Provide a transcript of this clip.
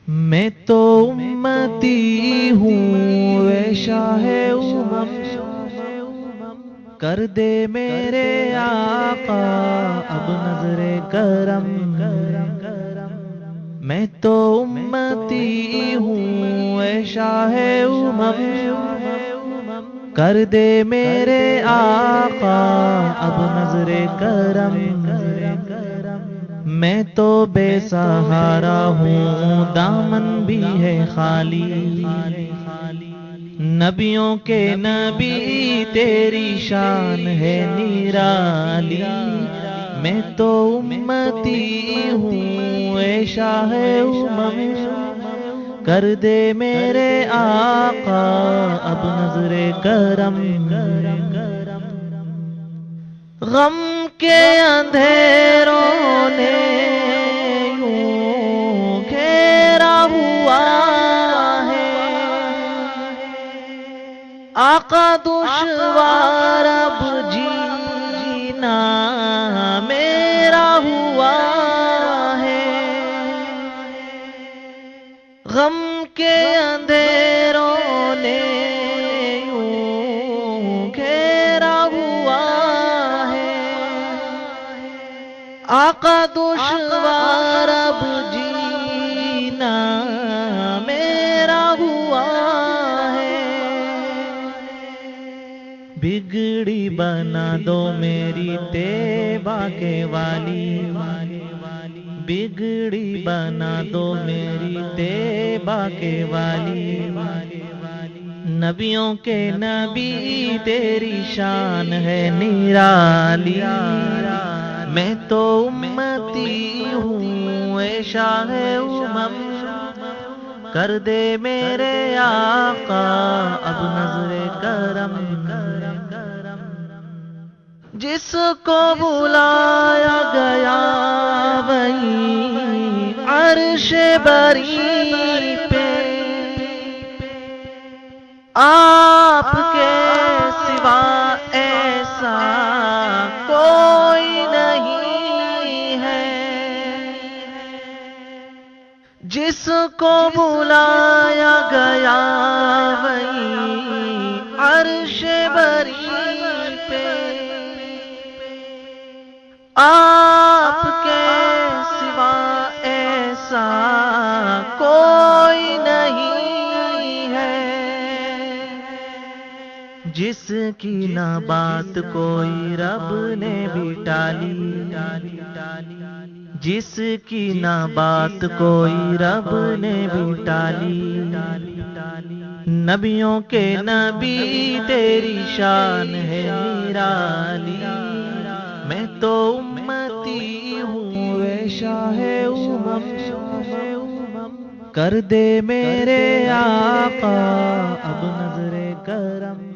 میں تو امتی ہوں اے شاہ امم، کر دے میرے آقا اب نظر کرم۔ میں تو امتی ہوں اے شاہ امم، کر دے میرے آقا اب نظر کرم۔ میں تو بے سہارا ہوں دامن بھی ہے خالی، نبیوں کے نبی تیری شان ہے نرالی۔ میں تو امتی ہوں اے شاہ امم، کر دے میرے آقا اب نظر کرم۔ غم کے اندھیروں نے یوں گھیرا ہوا ہے، آقا دشوار اب جینا میرا ہوا ہے۔ غم کے اندھیروں نے یوں گھیرا ہوا ہے، آقا دشوار اب جینا میرا ہوا ہے۔ بگڑی بنا دو میری طیبہ کے والی، بگڑی بنا دو میری طیبہ کے والی۔ نبیوں کے نبی تیری شان ہے نرالی۔ میں تو امتی ہوں اے شاہ امم، کر دے میرے آقا اب نظر کرم۔ جس کو بلایا گیا وہیں عرش بری پہ، آپ کے سوا ایسا کوئی نہیں ہے۔ جس کو بلایا گیا وہیں عرش بری پہ، آپ کے سوا ایسا کوئی نہیں ہے۔ جس کی نہ بات کوئی رب نے بھی ٹالی، جس کی نہ بات کوئی رب نے بھی ٹالی۔ نبیوں کے نبی تیری شان ہے نرالی۔ میں تو امتی ہوں اے شاہ امم، کر دے میرے آقا اب نظر کرم۔